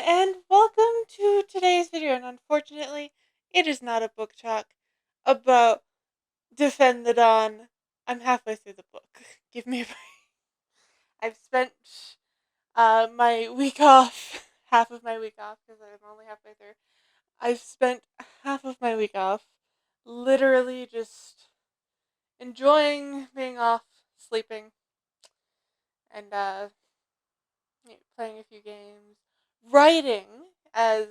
and welcome to today's video. And unfortunately, it is not a book talk about Defend the Dawn. I'm halfway through the book. Give me a break. I've spent my week off, half of my week off, because I'm only halfway through. I've spent half of my week off literally just enjoying being off, sleeping, and playing a few games, writing, as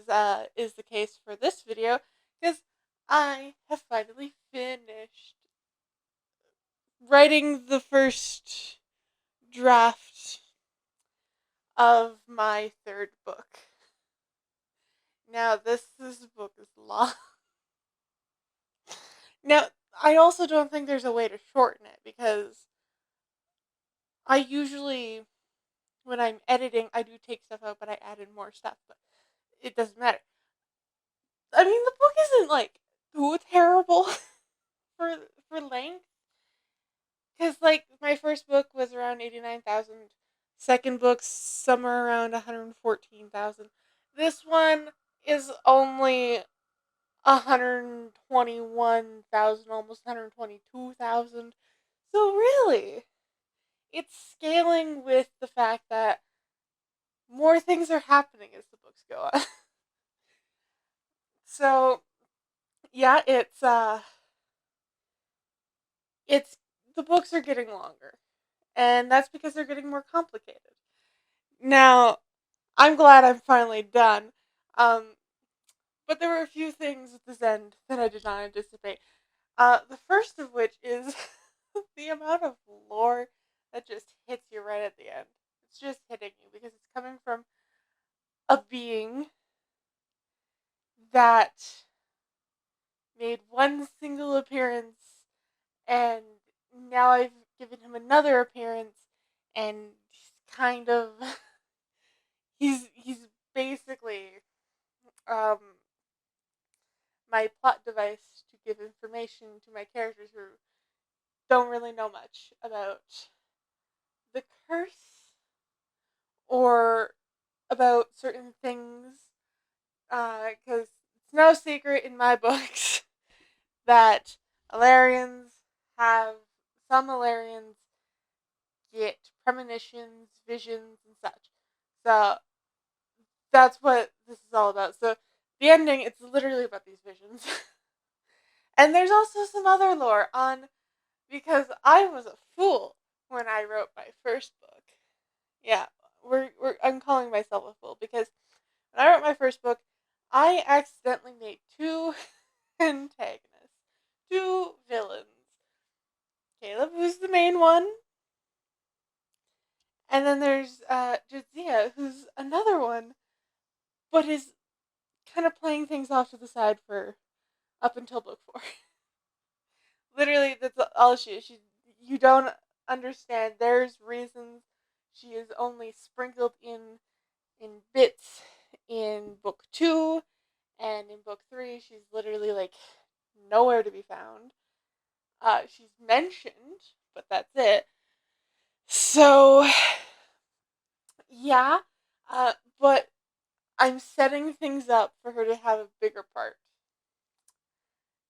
is the case for this video, because I have finally finished writing the first draft of my third book. Now, this book is long. Now, I also don't think there's a way to shorten it, because I usually, when I'm editing, I do take stuff out, but I added more stuff, but it doesn't matter. I mean, the book isn't, like, too terrible for for length, because, like, my first book was around 89,000, second book somewhere around 114,000. This one is only 121,000, almost 122,000. So really, it's scaling with the fact that more things are happening as the books go on. So yeah, it's the books are getting longer, and that's because they're getting more complicated. Now, I'm glad I'm finally done. Um, but there were a few things at this end that I did not anticipate. The first of which is the amount of lore that just hits you right at the end. It's just hitting you because it's coming from a being that made one single appearance, and now I've given him another appearance, and he's kind of he's basically um my plot device to give information to my characters who don't really know much about the curse or about certain things. Because it's no secret in my books that Alarians have some Alarians get premonitions, visions, and such. So that's what this is all about. So the ending, it's literally about these visions. And there's also some other lore on, because I was a fool when I wrote my first book. Yeah, I'm calling myself a fool because when I wrote my first book, I accidentally made two antagonists, two villains. Caleb, who's the main one, and then there's Jadzia, who's another one, but is kind of playing things off to the side for up until book four. Literally, that's all she is. You don't understand. There's reasons she is only sprinkled in bits in book two, and in book three, she's literally like nowhere to be found. She's mentioned, but that's it. So, yeah, but I'm setting things up for her to have a bigger part,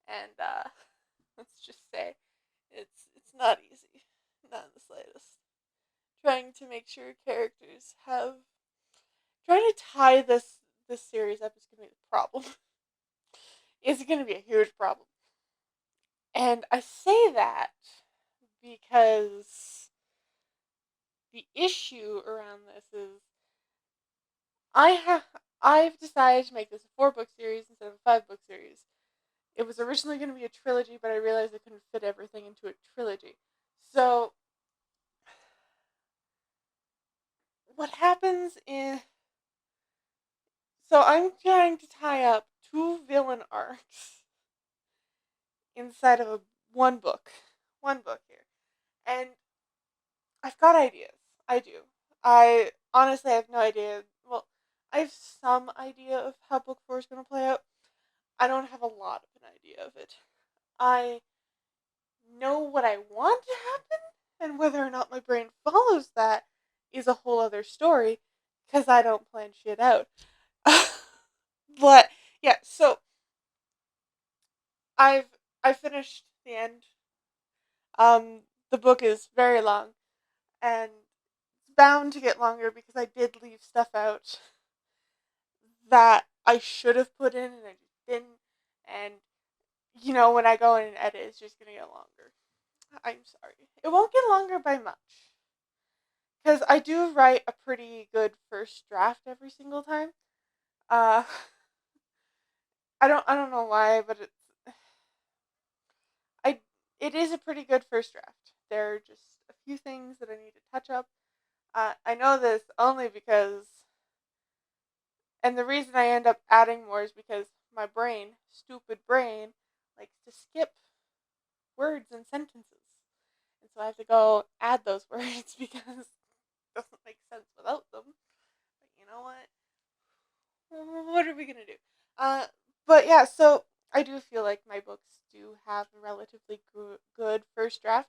and let's just say it's not easy, not in the slightest. Trying to make sure characters have trying to tie this series up is going to be the problem. It's going to be a huge problem, and I say that because the issue around this is I have I've decided to make this a 4 book series instead of a 5 book series. It was originally going to be a trilogy, but I realized I couldn't fit everything into a trilogy. So what happens is I'm trying to tie up two villain arcs inside of one book. One book here. And I've got ideas. I do. I honestly have no idea. Well, I have some idea of how book 4 is going to play out. I don't have a lot of an idea of it. I know what I want to happen, and whether or not my brain follows that is a whole other story, because I don't plan shit out. But yeah, so I've I finished the end. The book is very long, and it's bound to get longer because I did leave stuff out that I should have put in and I just didn't. And when I go in and edit, it's just gonna get longer. I'm sorry. It won't get longer by much because I do write a pretty good first draft every single time. Uh, I don't know why, but I it is a pretty good first draft. There are just a few things that I need to touch up. I know this only because, and the reason I end up adding more is because my brain, stupid brain, likes to skip words and sentences, and so I have to go add those words because it doesn't make sense without them. But you know what? What are we gonna do? Uh, but yeah, so I do feel like my books do have a relatively good first draft.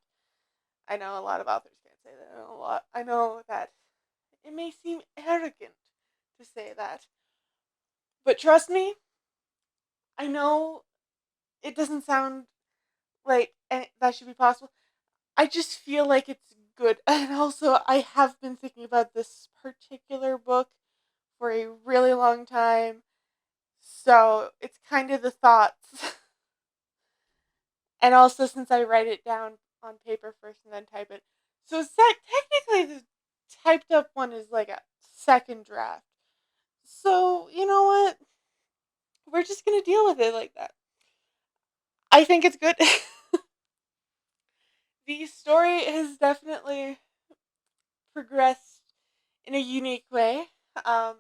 I know a lot of authors can't say that. I know that it may seem arrogant to say that, but trust me, I know it doesn't sound like that should be possible. I just feel like it's good, and also I have been thinking about this particular book for a really long time, so it's kind of the thoughts. And also, since I write it down on paper first and then type it, so technically the typed up one is like a second draft. So you know what? We're just gonna deal with it like that. I think it's good. The story has definitely progressed in a unique way. Um,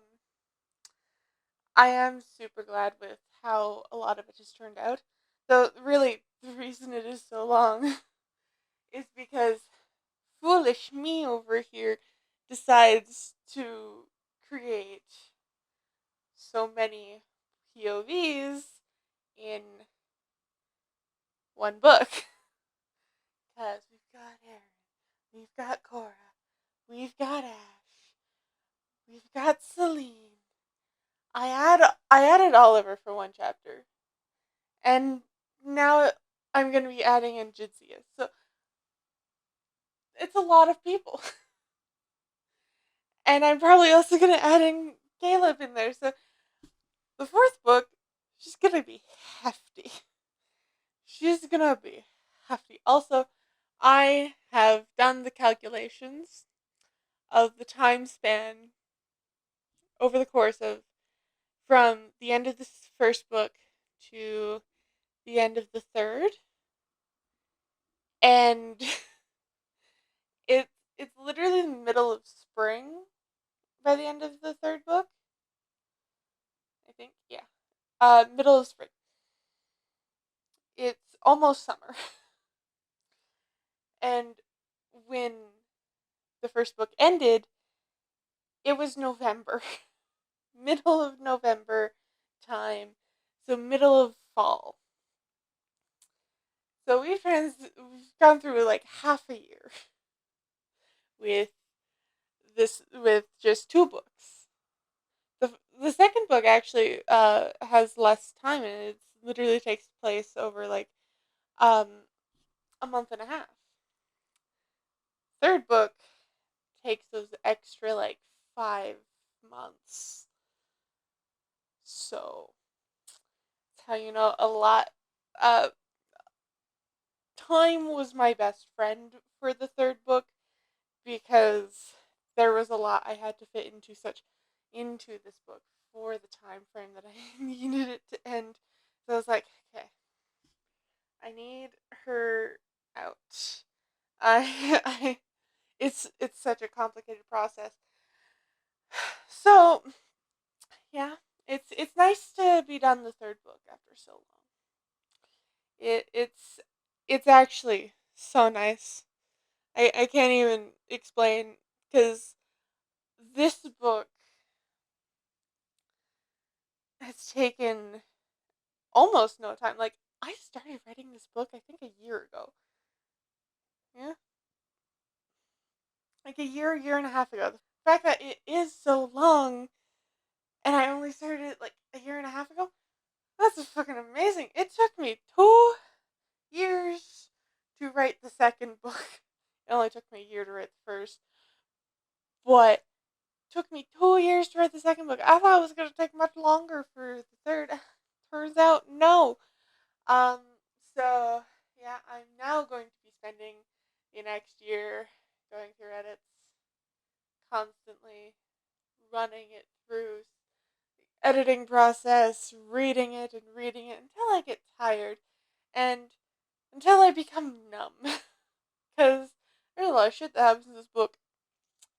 I am super glad with how a lot of it has turned out. Though, really, the reason it is so long is because foolish me over here decides to create so many POVs in one book. Because we've got Aaron, we've got Cora, we've got Ash, we've got Celine. I added Oliver for one chapter, and now I'm gonna be adding in Jitsia. So it's a lot of people, and I'm probably also gonna add in Caleb in there. So the fourth book, she's gonna be hefty. She's gonna be hefty. Also, I have done the calculations of the time span over the course of from the end of this first book to the end of the third, and it's it's literally the middle of spring by the end of the third book. I think, yeah, middle of spring. It's almost summer, and when the first book ended, it was November, middle of November time, so middle of fall. So we've gone through like half a year with with just two books. The second book actually has less time, and it literally takes place over like um a month and a half. Third book takes those extra like 5 months. So that's how you know a lot. Uh, Time was my best friend for the third book because there was a lot I had to fit into this book for the time frame that I needed it to end. So I was like, okay, I need her out. I it's such a complicated process. So yeah, it's nice to be done the third book after so long. It's actually so nice. I can't even explain because this book has taken almost no time. Like I started writing this book I think a year ago. Yeah, like a year and a half ago. The fact that it is so long and I only started it like a year and a half second book. It only took me a year to write the first, but it took me 2 years to write the second book. I thought it was going to take much longer for the third. Turns out, no. Um, so, yeah, I'm now going to be spending the next year going through edits, constantly running it through the editing process, reading it and reading it until I get tired and until I become numb. Because there's a lot of shit that happens in this book.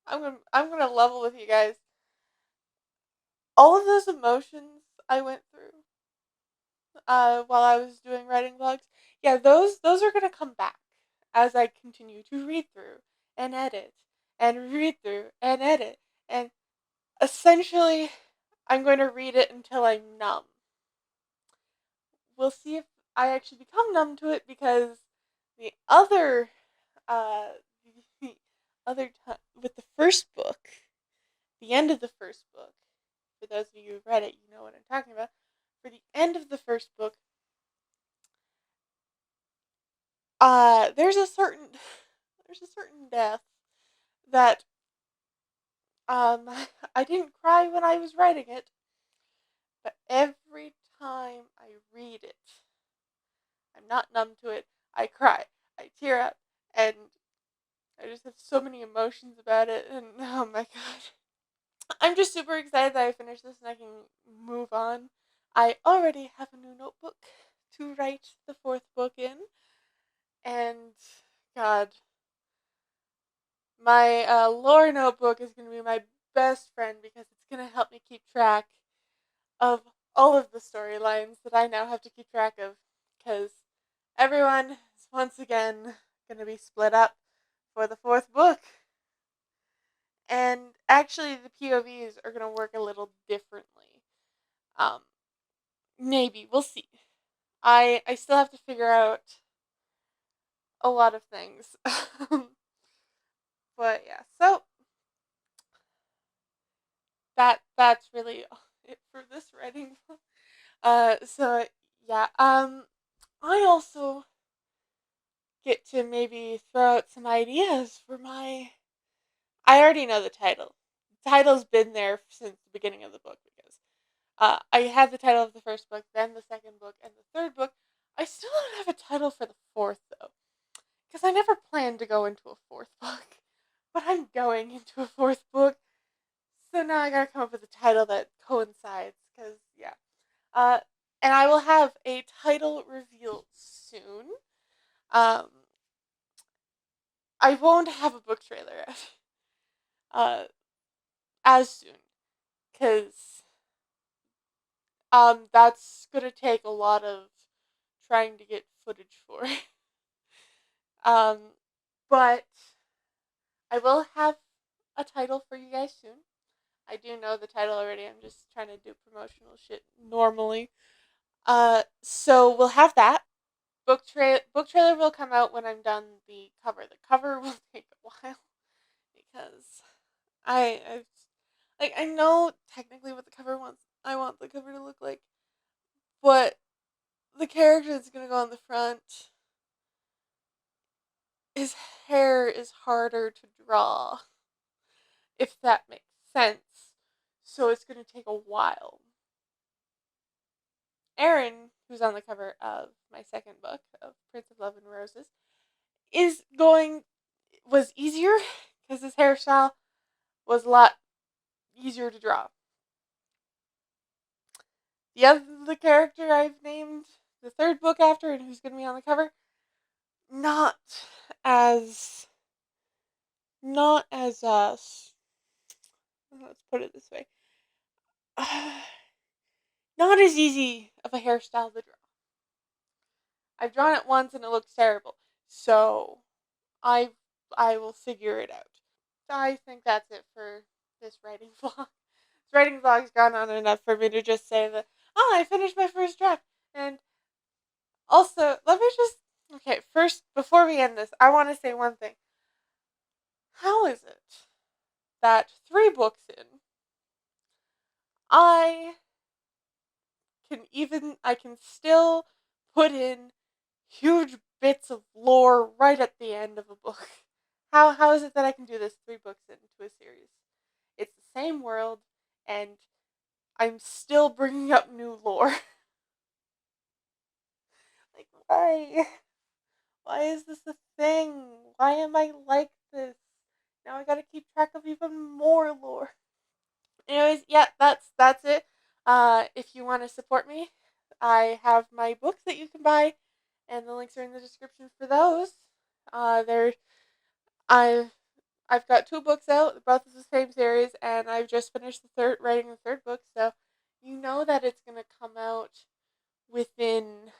I'm gonna level with you guys. All of those emotions I went through while I was doing writing vlogs, yeah, those are gonna come back as I continue to read through and edit and read through and edit, and essentially I'm going to read it until I'm numb. We'll see if I actually become numb to it, because the other uh the other time with the first book, the end of the first book, for those of you who've read it, you know what I'm talking about. For the end of the first book, there's a certain death that I didn't cry when I was writing it, but every time I read it, I'm not numb to it. I cry, I tear up, and I just have so many emotions about it, and oh my god. I'm just super excited that I finished this and I can move on. I already have a new notebook to write the fourth book in, and god, my lore notebook is going to be my best friend, because it's going to help me keep track of all of the storylines that I now have to keep track of, because everyone is once again going to be split up for the fourth book. And actually, the POVs are going to work a little differently. Maybe. We'll see. I still have to figure out a lot of things. But yeah, so that's really it for this writing. So yeah, I also get to maybe throw out some ideas for my. I already know the title. The title's been there since the beginning of the book, because I had the title of the first book, then the second book, and the third book. I still don't have a title for the fourth, though, because I never planned to go into a fourth book, but I'm going into a fourth book, so now I gotta come up with a title that coincides, because, yeah. Uh, and I will have a title revealed soon. Um, I won't have a book trailer uh, as soon, because that's gonna take a lot of trying to get footage for. um, but I will have a title for you guys soon. I do know the title already. I'm just trying to do promotional shit normally. So we'll have that. Book trailer will come out when I'm done the cover. The cover will take a while, because I like, I know technically what the cover wants. I want the cover to look like, but the character that's gonna go on the front, his hair is harder to draw, if that makes sense. So it's gonna take a while. Aaron, who's on the cover of my second book of Prince of Love and Roses, is going was easier, because his hairstyle was a lot easier to draw. The character I've named the third book after, and who's going to be on the cover, not as let's put it this way, not as easy of a hairstyle to draw. I've drawn it once and it looks terrible, so I I will figure it out. I think that's it for this writing vlog. This writing vlog's gone on enough for me to just say that, oh, I finished my first draft. And also, let me just, okay, first, before we end this, I want to say one thing. How is it that 3 books in, I I can still put in huge bits of lore right at the end of a book. How is it that I can do this 3 books into a series? It's the same world, and I'm still bringing up new lore. Like, why? Why is this a thing? Why am I like this? Now I gotta keep track of even more lore. Anyways, yeah, that's it. If you want to support me, I have my books that you can buy, and the links are in the description for those. There, I've I've got 2 books out, both of the same series, and I've just finished writing the third book. So, you know that it's gonna come out within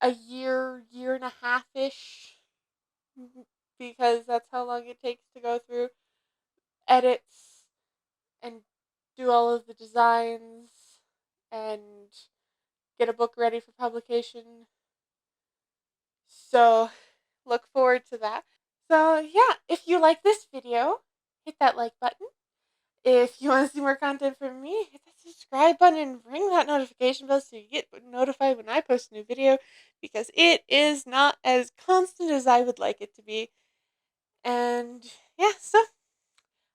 a year and a half ish, because that's how long it takes to go through edits and do all of the designs and get a book ready for publication. So look forward to that. So yeah, if you like this video, hit that like button. If you want to see more content from me, hit that subscribe button and ring that notification bell so you get notified when I post a new video, because it is not as constant as I would like it to be. And yeah, so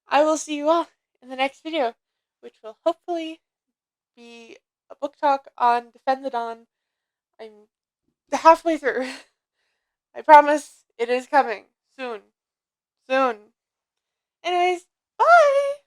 I will see you all in the next video, which will hopefully be a book talk on Defend the Dawn. I'm halfway through. I promise it is coming soon. Soon. Anyways, bye!